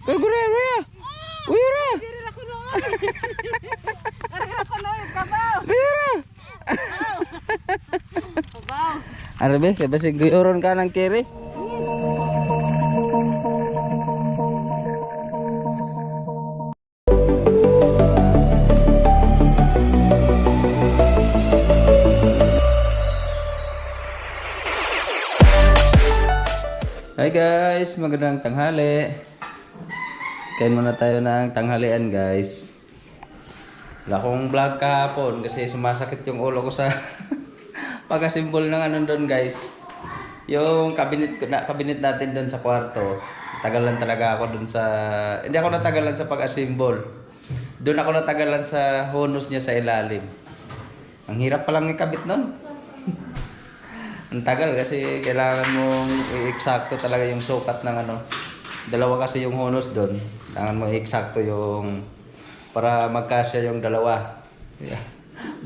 Gure, Ruya. Uy, Ruya. Diri ra ko noon. Ara ko noon kabaw. Bira. Kabaw. Arabe, kaya ba siguron ka ng kiri? Hi guys, magandang tanghali. Kain muna tayo ng tanghalian guys. Wala akong vlog kahapon kasi sumasakit yung ulo ko sa pagkasimbol ng ano doon guys. Yung cabinet natin doon sa kwarto. Tagalan talaga ako doon sa... Hindi ako natagalan sa pag-assemble. Doon ako natagalan sa honus niya sa ilalim. Ang hirap palang ikabit nun. Ang tagal kasi kailangan mong i-eksakto talaga yung sukat ng ano. Dalawa kasi yung honus doon. Kailangan mo i-eksakto yung para magkasya yung dalawa. Yeah.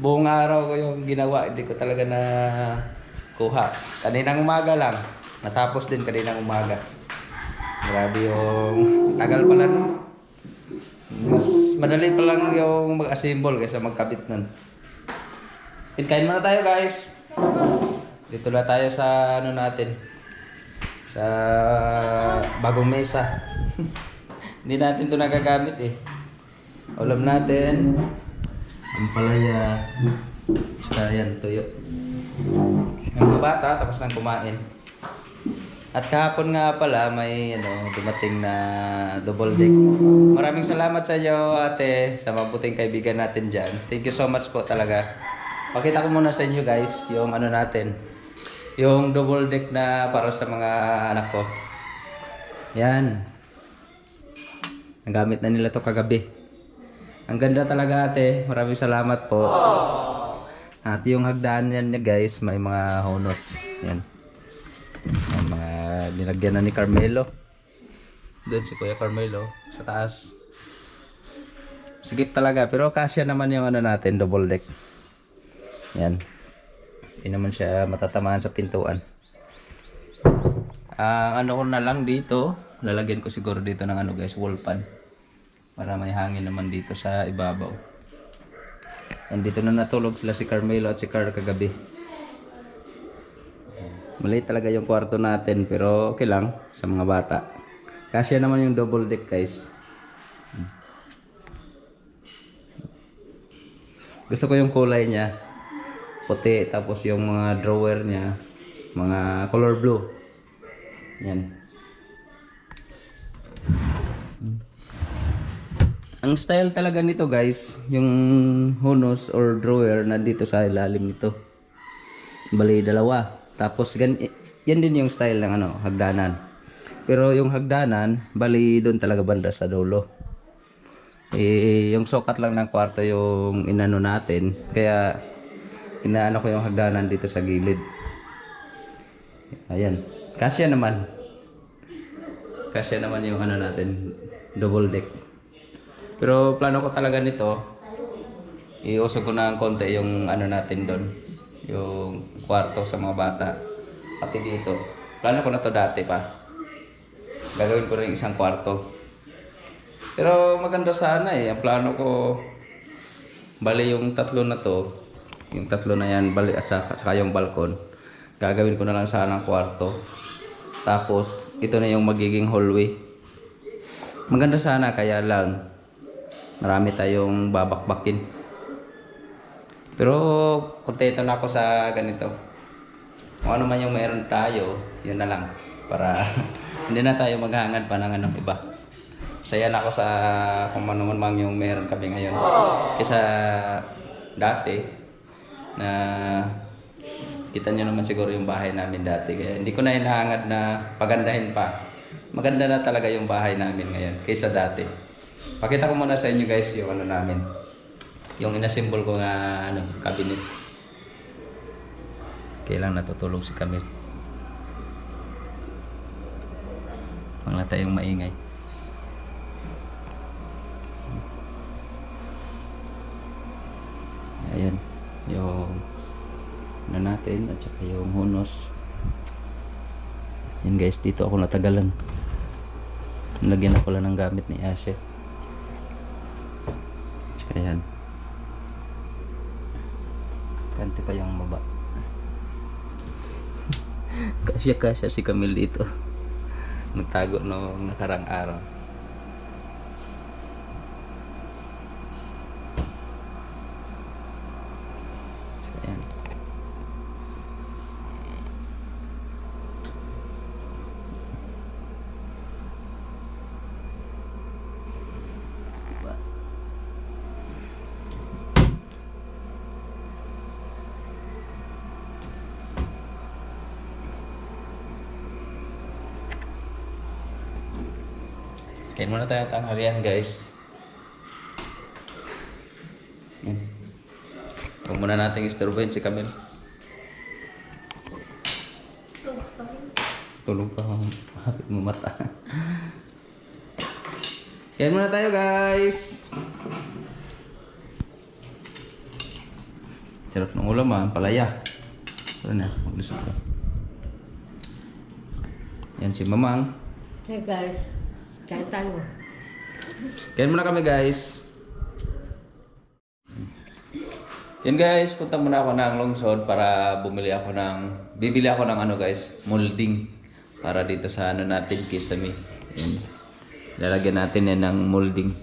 Buong araw ko yung ginawa, hindi ko talaga na kuha. Kaninang umaga lang. Natapos din kaninang umaga. Grabe yung tagal pala nun. Mas madali pa lang yung mag-assemble kaysa magkabit nun. Kain muna tayo guys. Dito na tayo sa ano natin. Sa bagong mesa. Hindi natin ito nagagamit eh. Ulam natin. Ang palaya. Tsaka yan, tuyo. Ang mga bata, tapos nang kumain. At kahapon nga pala, may ano, dumating na double deck. Maraming salamat sa iyo ate, sa mabuting kaibigan natin dyan. Thank you so much po talaga. Pakita ko muna sa inyo guys, yung ano natin. Yung double deck na para sa mga anak ko. Yan. Nagamit na nila to kagabi. Ang ganda talaga ate. Maraming salamat po. At yung hagdan yan niya guys, may mga honus. Yan. Yan mga nilagyan na ni Carmelo. Doon si Kuya Carmelo sa taas. Sigit talaga. Pero kasya naman yung ano natin, double deck. Yan. Hindi naman siya matatamaan sa pintuan. Ang ano ko na lang dito, lalagyan ko siguro dito ng ano guys, wall fan. Para may hangin naman dito sa ibabaw. And dito na natulog sila si Carmelo at si Car kagabi. Maliit talaga yung kwarto natin pero okay lang sa mga bata. Kasya naman yung double deck guys. Gusto ko yung kulay niya. Puti, tapos yung mga drawer niya mga color blue. Yan. Ang style talaga nito guys, yung honus or drawer na dito sa ilalim nito. Bali dalawa. Tapos yan din yung style ng ano, hagdanan. Pero yung hagdanan, bali doon talaga banda sa dulo. Yung sukat lang ng kwarto yung inano natin. Kaya inaano ko yung hagdanan dito sa gilid. Ayan. Kasya naman. Kasya naman yung ano natin, double deck. Pero plano ko talaga nito, iusog ko na ng konti yung ano natin doon, yung kwarto sa mga bata. Pati dito. Plano ko na to dati pa. Gagawin ko rin isang kwarto. Pero maganda sana eh. Ang plano ko, bali yung tatlo na to, yung tatlo na yan, bali at saka yung balkon. Gagawin ko na lang sana ng kwarto. Tapos, ito na yung magiging hallway. Maganda sana, kaya lang marami tayong babakbakin. Pero, kontento na ako sa ganito. Kung ano man yung meron tayo, yun na lang. Para hindi na tayo maghangad pa ng iba. Saya na ako sa kung ano man yung meron kami ngayon. Kaysa dati, na kita nyo naman siguro yung bahay namin dati, kaya hindi ko na hinahangad na pagandahin pa. Maganda na talaga yung bahay namin ngayon kaysa dati. Pakita ko muna sa inyo guys yung ano namin, yung inasimbol ko nga ano, cabinet. Kailang natutulog si Camille. Wala tayong maingay. Ayan yung ano natin at saka yung honus. Yan guys, dito ako natagalan. Lagyan na pala ng gamit ni Ashe. Tsaka yan. Kanti pa yung baba. Kasya si Camille dito. Nagtago nung nakarang araw. So, ayan. Kain muna tayo tanghalian, guys. Yan. Huwag muna natin istorbohin si Camille. Tulog pa. Hapit mo mata. Kain muna tayo, guys. Sarap ng ulam, palaya. Ano na, maglusok ka. Yan si Mamang. Hey guys, kain tayo. Kain muna kami, guys. Yan, guys, punta muna ako ng Lungsod para bibili ako ng ano, guys, molding para dito sa ano natin, kisame. Yan. Lalagyan natin yan ng molding.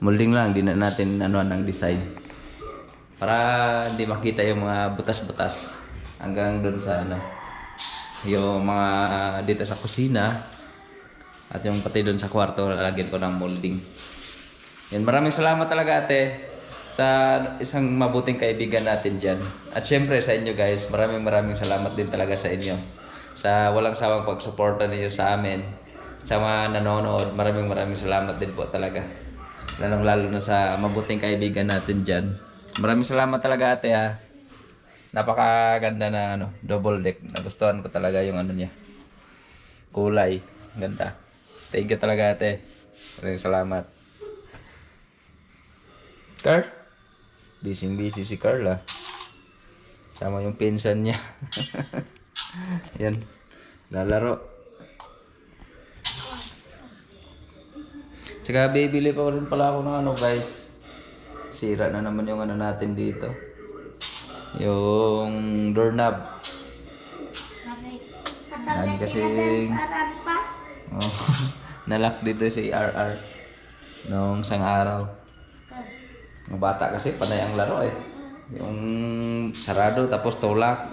Molding lang, di na natin ano ng design. Para hindi makita yung mga butas-butas hanggang doon sa ano, yung mga dito sa kusina. At yung pati doon sa kwarto, lalagyan ko ng molding. Yan, maraming salamat talaga, ate, sa isang mabuting kaibigan natin dyan. At syempre sa inyo, guys, maraming salamat din talaga sa inyo. Sa walang sawang pagsuporta ninyo sa amin. Sa mga nanonood, maraming salamat din po talaga. Lalo na sa mabuting kaibigan natin dyan. Maraming salamat talaga, ate, ha. Napakaganda na ano, double deck. Nagustuhan ko talaga yung ano niya. Kulay. Ganda. Thank you talaga, ate. Maraming salamat. Carl? Busy si Carla. Sama yung pinsan niya. Yan. Lalaro. Tsaka bibili pa rin pala ako ng ano, guys. Sira na naman yung ano natin dito. Yung doorknob. Lagi kasing oh, nalock dito si RR nung isang araw. Mga bata kasi panay ang laro eh. Yung sarado tapos tulak.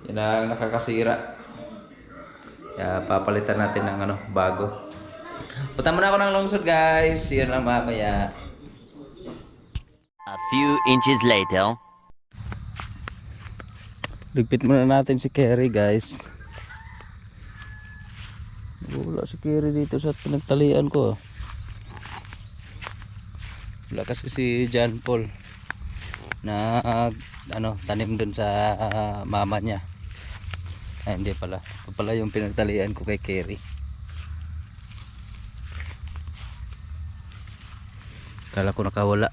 Yan ang nakakasira. Kaya papalitan natin ng ano, bago. Punta muna ako ng Lungsod, guys. See you na mamaya. A few inches later. Ligpit muna natin si Kerry, guys. Wala si Kerry dito sa pinagtalian ko. Wala kasi si John Paul na ano, tanim dun sa mama niya. Ay, hindi pala. Ito pala yung pinagtalian ko kay Kerry. Kala ko nakawala.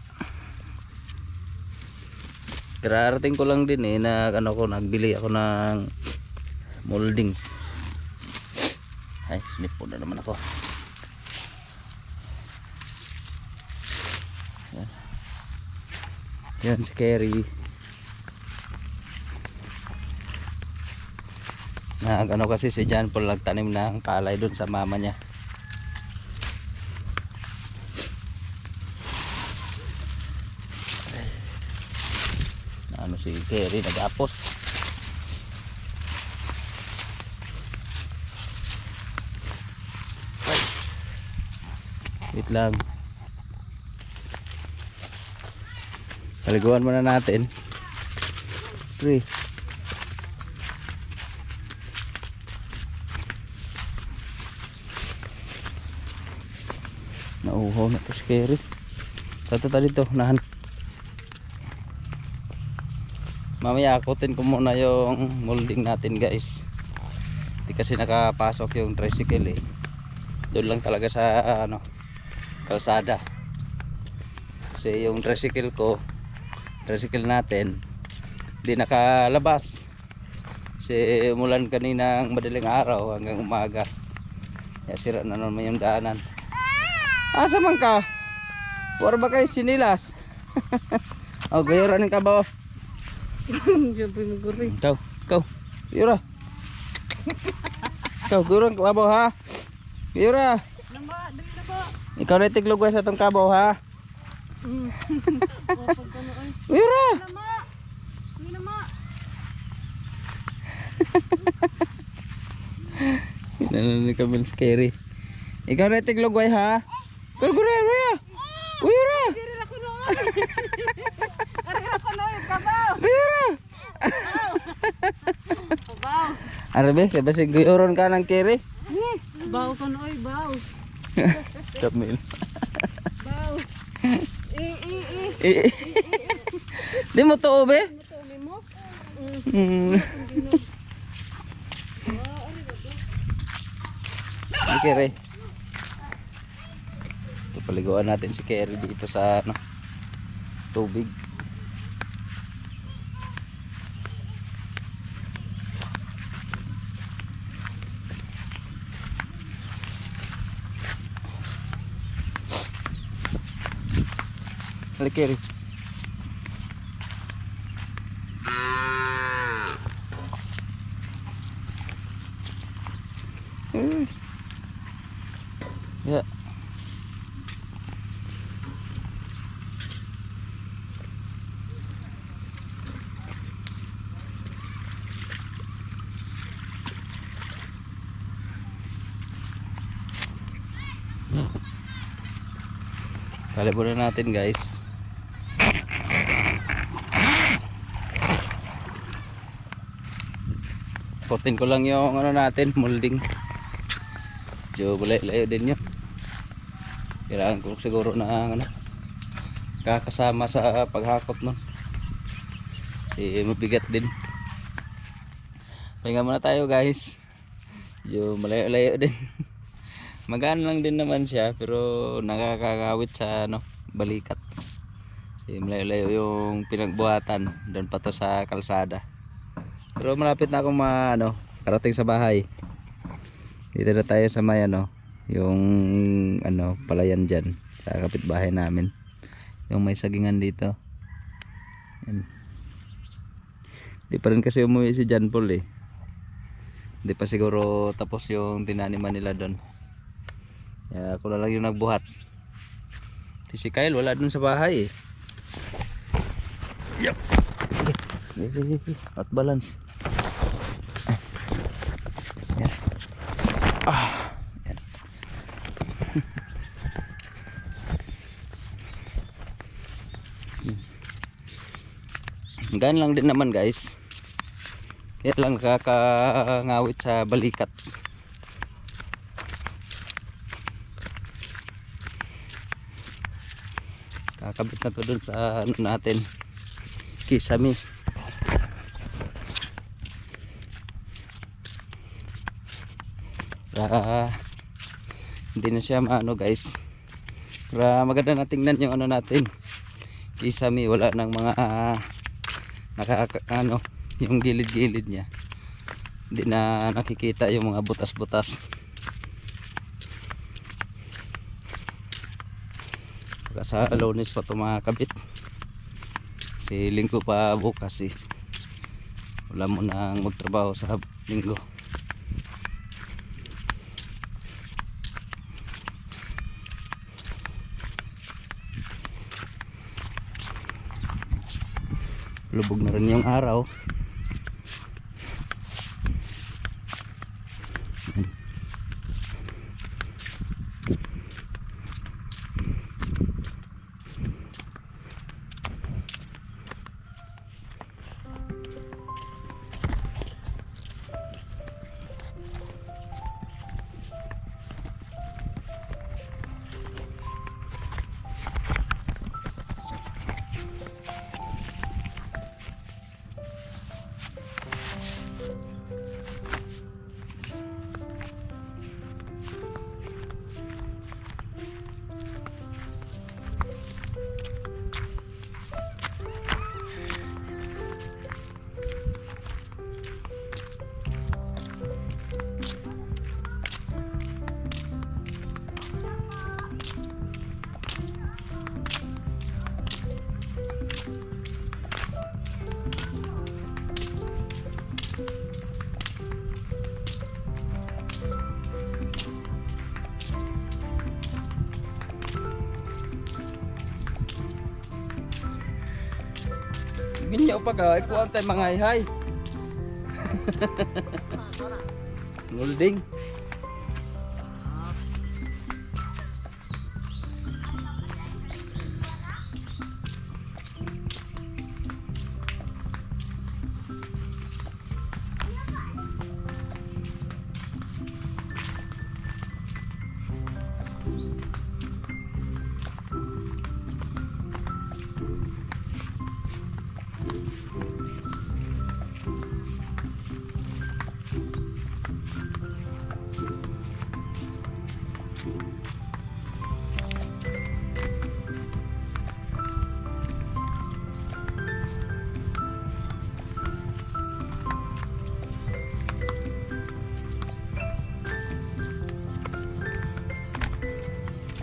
Kararating ko lang din eh na ano ko, nagbili ako ng molding. Ay, snipo na naman ako. Yan si Kerry. Ano kasi si John Paul nagtanim ng palay doon sa mama niya. Ano si Kerry nagapos. Wait lang. Paliguan muna natin. 3. Nauhaw na to si Kerry. Tato dito, nahan. Mamaya akutin ko muna yung molding natin, guys. Hindi kasi nakapasok yung tricycle eh. Doon lang talaga sa ano, kalsada. Kasi yung tricycle natin hindi nakalabas. Kasi umulan kaninang madaling araw hanggang umaga. Ya, sira na naman yung daanan. Asa man ka? Wala ba kayo sinilas? Oh, gayura ng kabaw. Siyempre maguri. Ikaw. Gayura. Ikaw, gayura ng kabaw ha. Gayura. Nama, dali na ba? Ikaw na tiglugwas sa itong kabaw ha. Kapag ano ay. Gayura. Nama. Hindi nama. Inanon kami scary. Ikaw na tiglugway ha. Gayura. Gayura. Dili na ko noon. Ari ako noon, kabaw. Gayura. Kabaw. Arabe, kaya si gayuron ka ng kiri. Baw ko noy, baw. Kamil. Baw. Eh. Di mo to be? Matuli mo? Kiri. Ito paliguan natin si Kiri dito sa ano, tubig. Hali Kiri. Ya. Balik muna natin guys. Potin ko lang yung ano natin, molding. Jo, layo din yun. Kailangan ko siguro na ano, kakasama sa paghakot nun. Kasi mabigat din. Pahinga muna tayo guys. Jo, malayo din. Magaan lang din naman siya pero nakakakawit sa ano, balikat. Kasi malayo yung pinagbuhatan. Doon pa to sa kalsada. Pero malapit na akong karating sa bahay. Dito na tayo sa may yung palayan dyan sa kapitbahay namin. Yung may sagingan dito. Yan. Di pa rin kasi umuwi si John Paul eh. Di pa siguro tapos yung tinaniman nila doon. Kaya ako na lang yung nagbuhat. Si Kyle wala dun sa bahay eh. Yup. Okay. At balance. Yan. Yan. Gaan lang din naman guys. Kaya lang kakangawit sa balikat. Kakabit na to dun sa ano natin, kisame. Hindi na siya maano guys. Para maganda na tingnan yung ano natin, kisame. Wala nang mga yung gilid-gilid niya. Hindi na nakikita yung mga butas-butas. Sa Lunes pa ito mga kabit. Si Linggo pa bukas eh. Wala mo nang magtrabaho sa Linggo. Lubog na rin yung araw. Minyo pa ka, ikuha tayo mga ihay. Molding.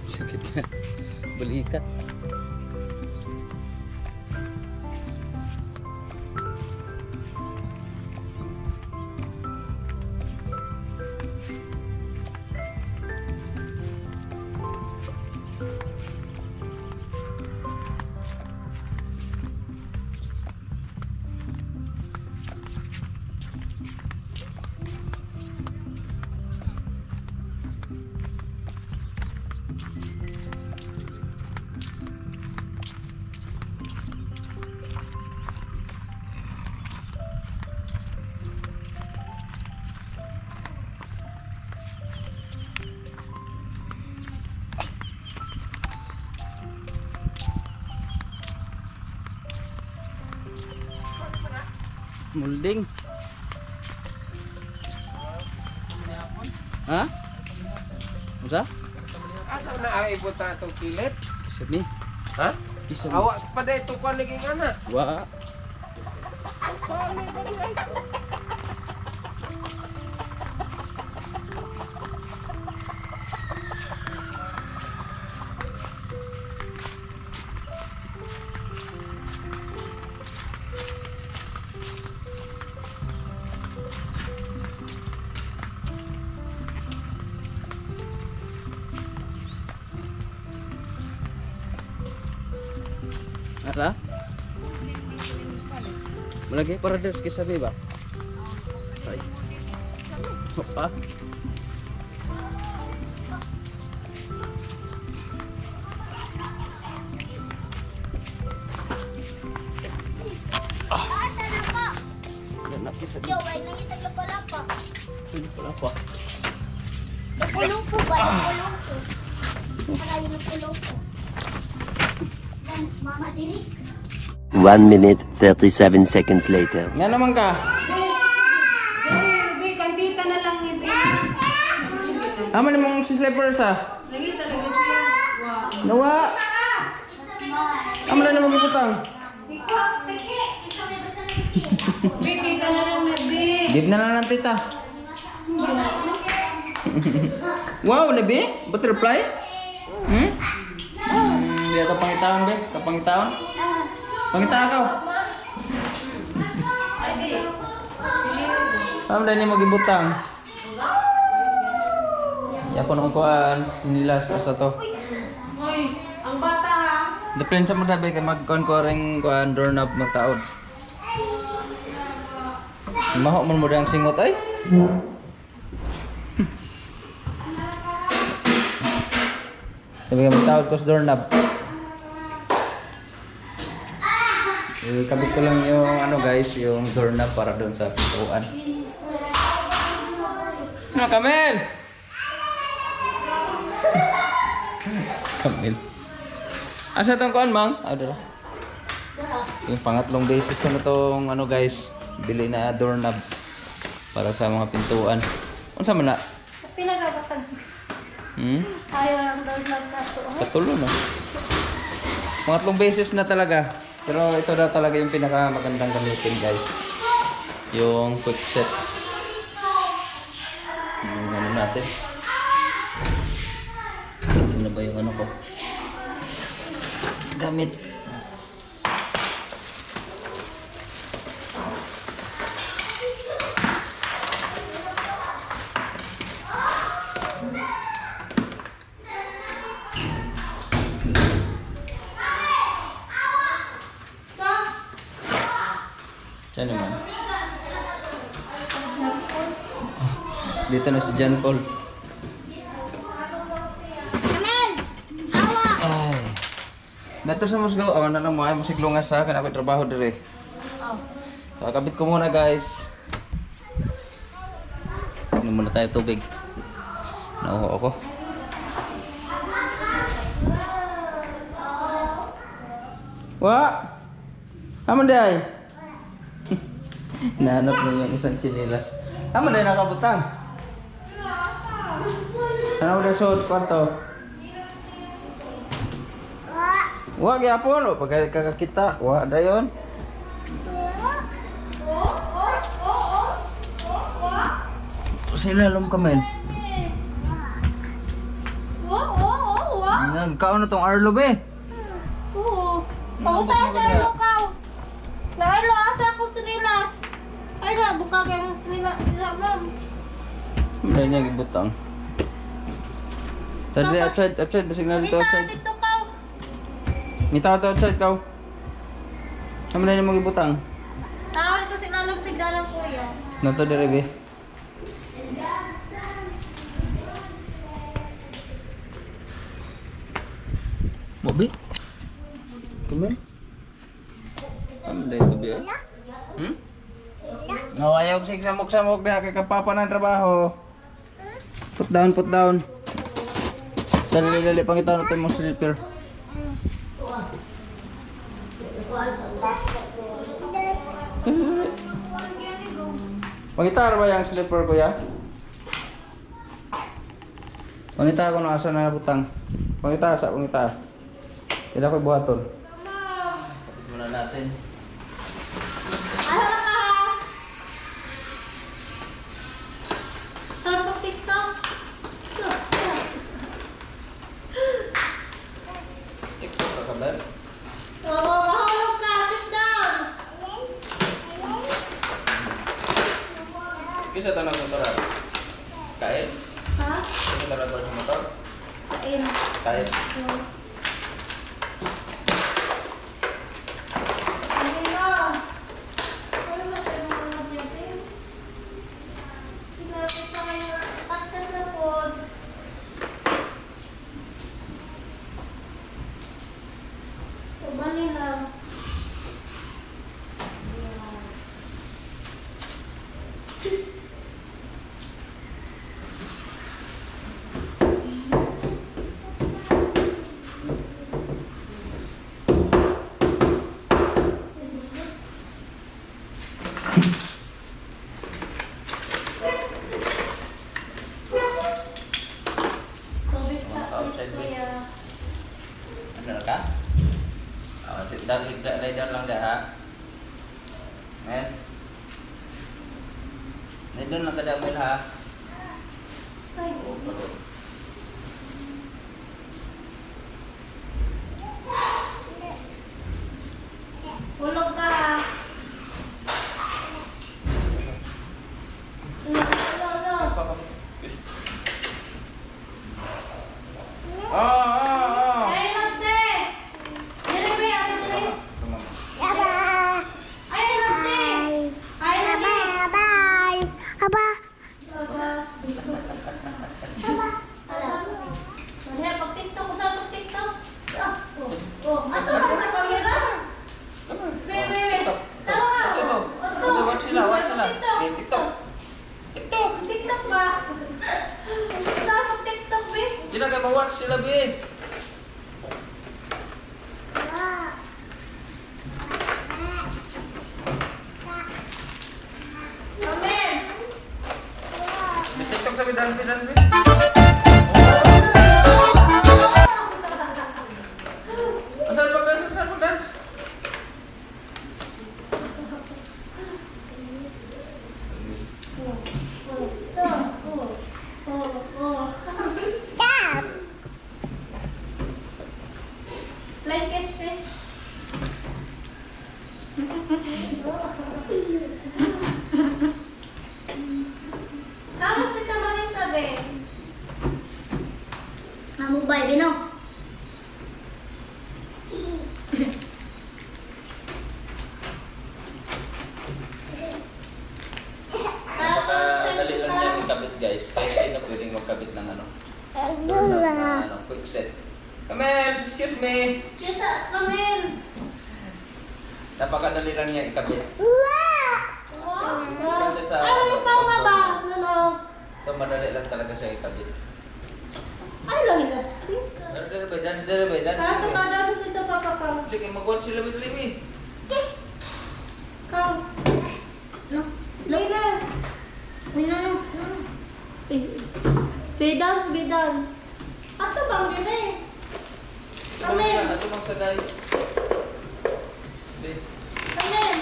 Sakit na. Balikat. Molding. Ha? Usa? Asa na ay ibuta itong kilit? Isa ni. Ha? Isa ni. Awak pa dahil ito paliging anak. Wa. Ara? Malagi para dos kisabi ba? Ay. Pa. Asa na po? Nak kisabi. Yo, ay nangitag na pala pa. Hindi pala pa. Napulong po ba? Napulong po. Malayo na pulong po. Dance, mama diri. 1 minute 37 seconds later. Nga naman ka. Be, kandita na lang ito. Ama namang si slippers ah. Lagi talaga siya. Wow. Nawa. Ama na namang giputang. Be, kita na lang na, be. Give na lang ng tita. Wow, nabi? Butterfly? Hmm? Hindi ito pangitaon, be. Kapangitaon? Pangitaon ka. Ano na niya magibutang? Yapo nung kuhaan, sinilas sa to. Hoy, ang bata ha. Depende sa mga kay magkuhan ko rin kuhaan doorknob magtaod. Maho mo mo ang singot ay. Sabi ka magtaod ko sa doorknob. Kabit ko lang yung ano guys, yung doorknob para doon sa pintuan. Ano, Kamel? Kamel. Asa itong kuhan, Mang? Dito. Yung pangatlong basis ko na itong ano guys, bili na doorknob para sa mga pintuan. Unsa man na? Pinagabatan. Ayaw lang daw lang na to. Patulo no? Pangatlong basis na talaga. Pero ito na talaga yung pinakamagandang gamitin guys. Yung quick set. Yung ano natin. Sino ba yung ano ko? Gamit. Saan naman? Dito na si John Paul. Amel! Awa! Ay. Dito sa musgaw, awan na lang mo ay musiglungas sa akin ako trabaho dire. Oh. So, kabit ko muna guys. Inom muna tayo tubig. Nauho ako. Wa! Aman day? Nahanap na yung isang chinilas. Aman day nakabutang? Ano mo na suot kwarto? Wa gyapon o pag kakakita, wa dayon. Sila lum kamen. Nagkaon na tong Arlo be. Oo. Pautas sa lukaw. Nailo asa ko sinilas. Ay na, buka kayo ng sinila ma'am. Wala niya gibutang. Tadi outside basig na dito Dito, outside. dito ka. Mita to outside kaw. Amo na niya mo gibutang. Tao dito sinalong sigdalang kuya. Nato dire be. Mo be? Kumen. Amo dai to be. No, ayaw sig samok-samok na kay kapapa ng trabaho. Put down, put down. Dali pangita natin mong slipper. Pangita ba yung slipper kuya? Pangita ko na asa na butang. Pangita sa pangita. Kailan ko buhaton. Kapit muna natin. Ano na ka? Saan mo TikTok? TikTok ka kabar? Mahulog ka, sit down. Kisa tanong motor ah. Kain? Ha? Kisa tanong sa motor? Kain. Kain. Bener kah? Oh, tidak rider lang dah ha. Men. Rider lang kada mil ha. Oh, perlu. Hulog ka. Oh. Ay, lagde. Dili ba yan? Dili. Ay, lagde. Ay, lagde. Bye. Aba. Aba. Ano, pag-tiktok ko sa pag-tiktok. Ato ka sa camera. Wait. Tawa. Watch sila. TikTok. TikTok ba? Sa pag-tiktok, be? Sila kay watch sila be. Amen. TikTok sabi dan be. Asal pag-dance. Like este. Kamusta ka Marisa, be? Mobile, Bino. quick set. Kamel, excuse me. Excuse Kamel. Napakadali lang niya ikabit. Wow! Kasi sa- Ay, pa nga ba? Ano? So madali lang talaga siya ikabit. Ay, lang ito. Dali ba? Dali ba? Kato ka daw dito pa pa pa. Lagi mag-watch sila with Limi. Kau. No. Lina. No. Be dance. Ato bang gini? Kamel. Ito bang sa guys. Please. Kamel.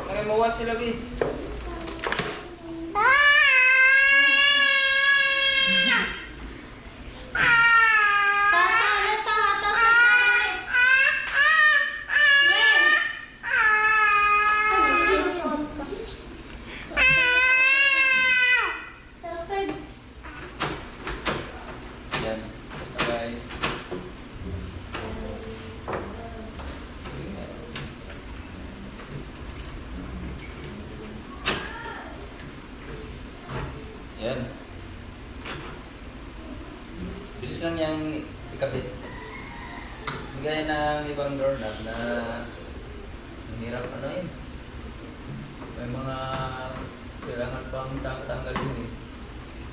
Lagi mag-watch sila with. Tata, leta, hata sa kamel. Men. Outside. Yan. Basta guys. Yan. Bilis lang yang ikabit. Gaya ng ibang doorknob na mahirap ano yun. May mga kailangan pang tanggalin eh.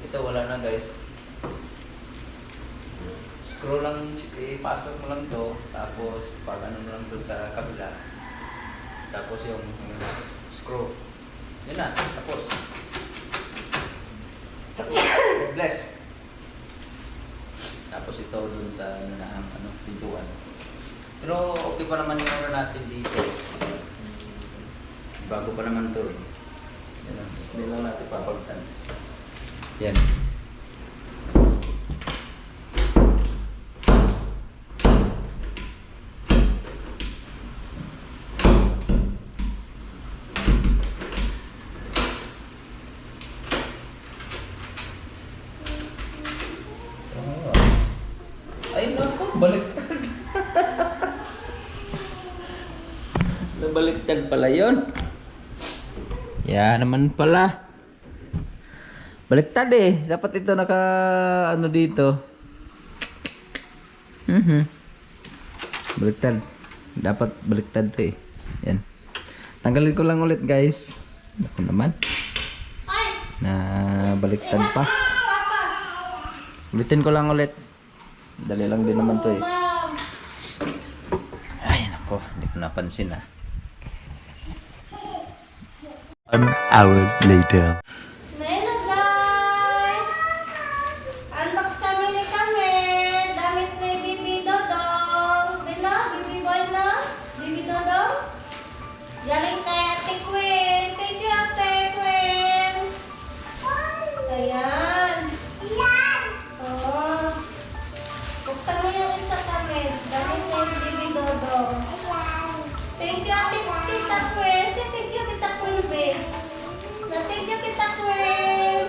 Ito wala na guys. Screw lang, ipasok mo lang to, tapos pag ano mo lang dun sa kabila. Tapos yung screw. Yun na, tapos. God bless. Tapos ito dun sa ano na ang pintuan. Pero okay pa naman yung ano natin dito. Bago pa naman to. Yan lang. Hindi lang natin papalitan. Yan. Ay naku, baliktad. Nabaliktad pala yun. Yan naman pala. Baliktad eh. Dapat ito naka ano dito. Baliktad. Dapat baliktad to eh. Yan. Tanggalin ko lang ulit guys. Ako naman. Na baliktad pa. Ulitin ko lang ulit. Dali lang din naman to eh. Ay nako, hindi ko napansin ah. 1 hour later. Hello guys! Unbox kami ni Kamel. Damit ni Bibi Dodong. Bino? Bibi boy mo? Bibi Dodong? Galing kay Ate Gwen. Thank you Ate Gwen. Ayan. Oo. Buksan mo yung isa Kamel. Damit ni Bibi Dodong. Thank you Ate Tita Gwen. Say thank you Tita Gwen, babe. Thank you Tita Gwen.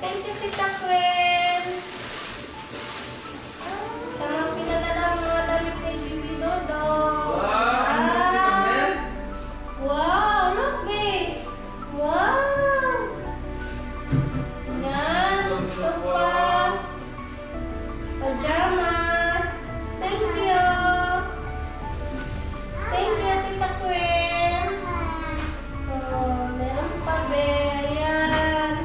Thank you Tita Gwen. Sa mga pinadala mga damit ni Bibi Dodong. Wow, look babe. Wow. Yan. Ito pa. Pajama. Thank you. Thank you Tita Gwen. Oh, meron pa be. Ayan.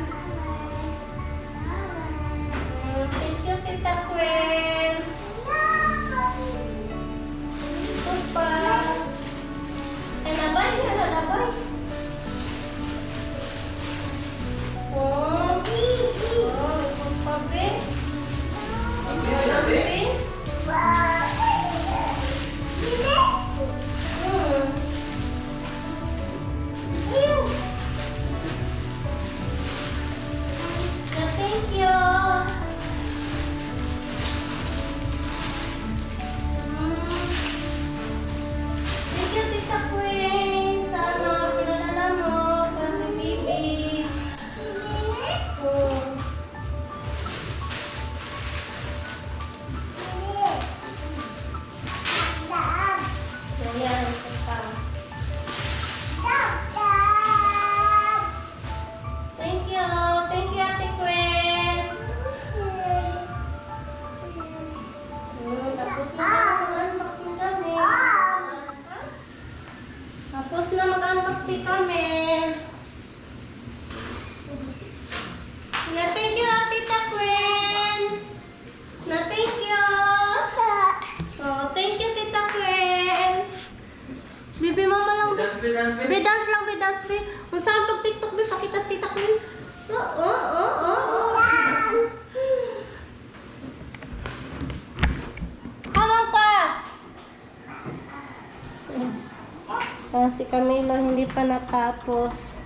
Ayan si Camilo, hindi pa natapos.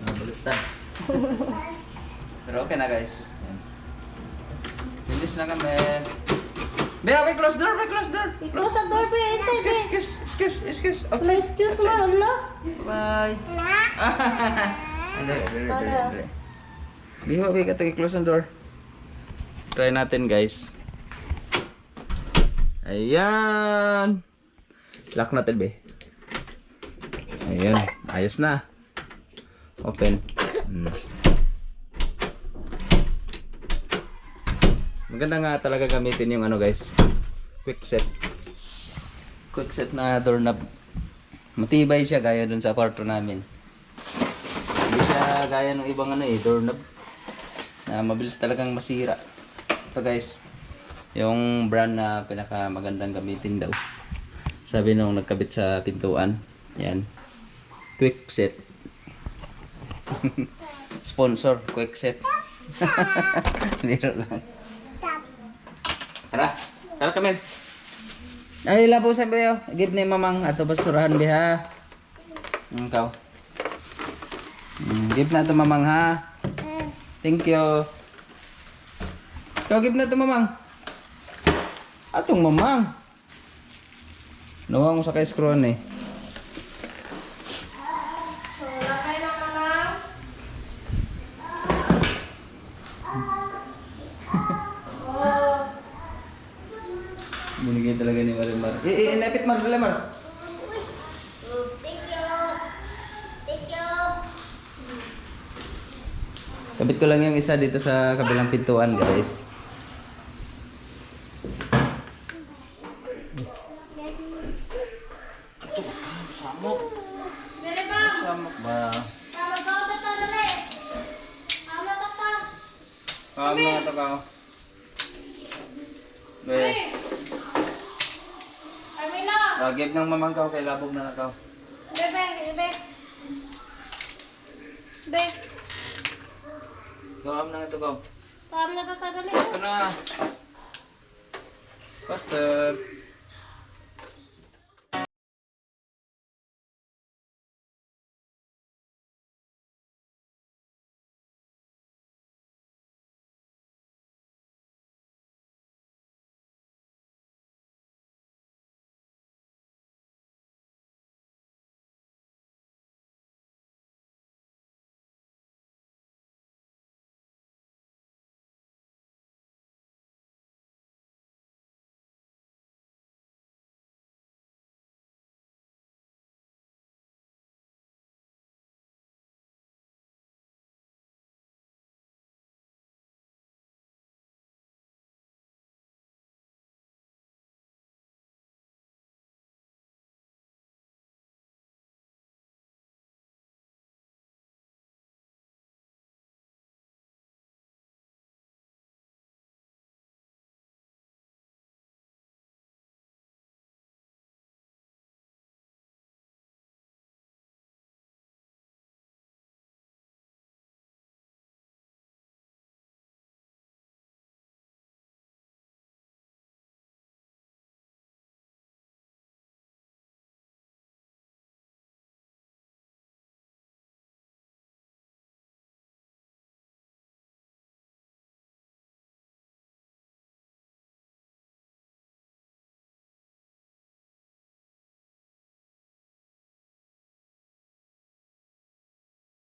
Baliktad. Pero okay na guys. Yan. Finish na kami. Be, close door, close door. Close the door, be. Inside, be. Excuse. No, Outside. excuse mo, ala. Bye. Dali. Biho, close ang door. Try natin guys. Ayan. Lock natin, be. Ayan, ayos na. Open. Maganda nga talaga gamitin yung ano guys, quick set na doorknob. Matibay siya gaya dun sa kwarto namin. Hindi siya gaya ng ibang ano doorknob na mabilis talagang masira. Ito guys, yung brand na pinaka magandang gamitin daw, sabi nung nagkabit sa pintuan. Yan, quick set. Sponsor, quick set. Biro lang. Tara Kamil. Ay, labo sa bayo. Give ni mamang ato basurahan biha. Ikaw. Give na to mamang ha. Thank you. Ikaw give na to mamang. Atong mamang. Nawa ko sa kay screw eh. So, lakay na mama. Binigay talaga ni Marimar. Inapit Mar, dala Mar. Thank you. Thank you. Kabit ko lang yung isa dito sa kabilang pintuan, guys. Mere bang. Samok ba? Tama ba ito dali? Tama tata. Kami na ito ka. Be. Armino. Give ng mamangkaw kay labog na nakaw. Be. Be. Gawam na ito ka. Tama na tata dali. Ito na. Faster.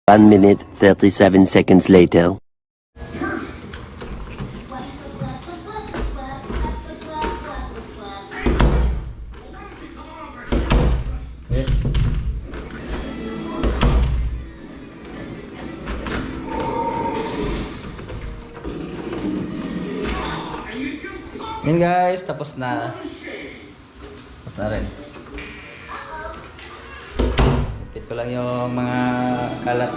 One minute, 37 seconds later. Yes. Yan guys, tapos na. Tapos na rin. Ipit ko lang yung mga kalat.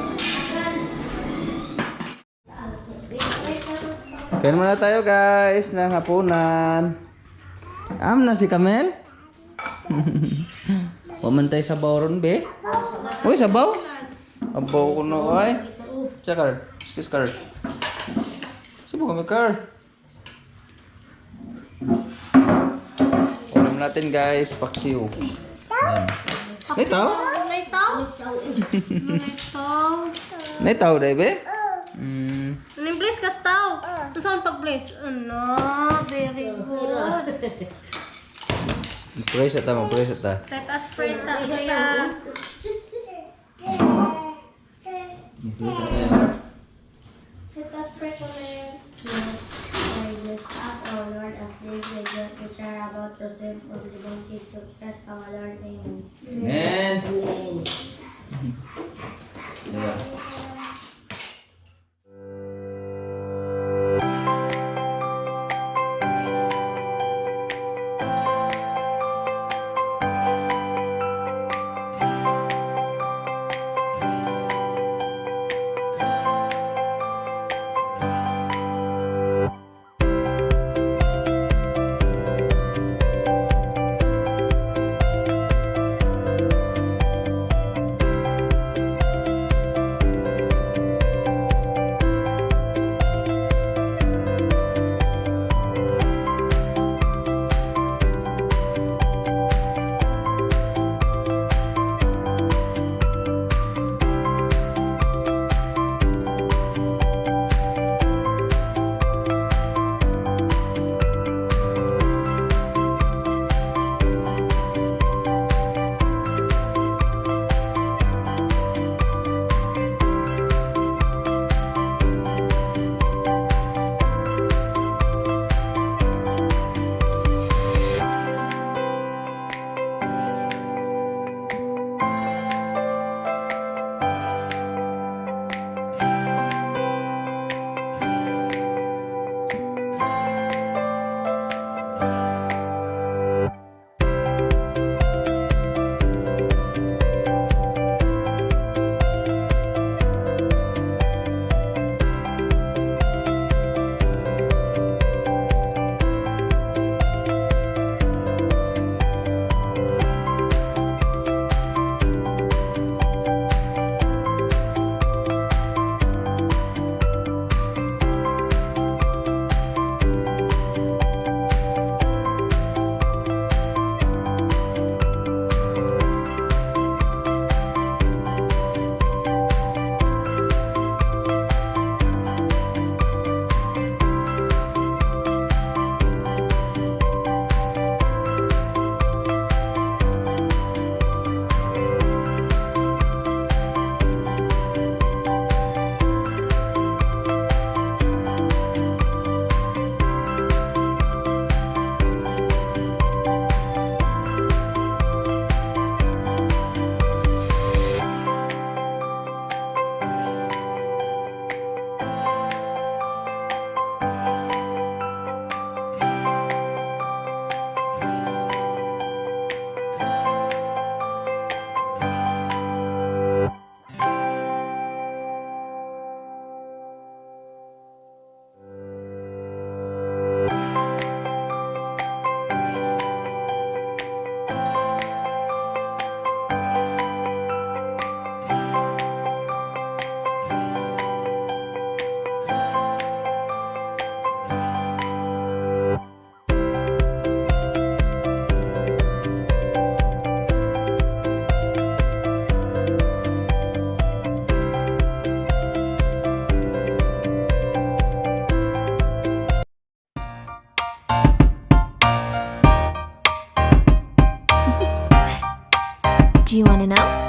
Kaya muna tayo guys ng hapunan. Na si Kamel. Pamantay sabaw ron be. Uy, sabaw. Sabaw ko na ay. Checker. Excuse car. Sabaw kami car. natin guys, paksiw. Yan. Naitaw? Naitaw? Naitaw? Naitaw, Debe? Anong bless ka staw? Saan pag-bless? Ano, very good. Praise at mo, praise at ta. Let us pray sa Kuya. Let us pray for them. Bless us, our Lord, as these videos which are about to save from the bounty to Christ our Lord. Amen. Amen. Yeah. Do you want to know?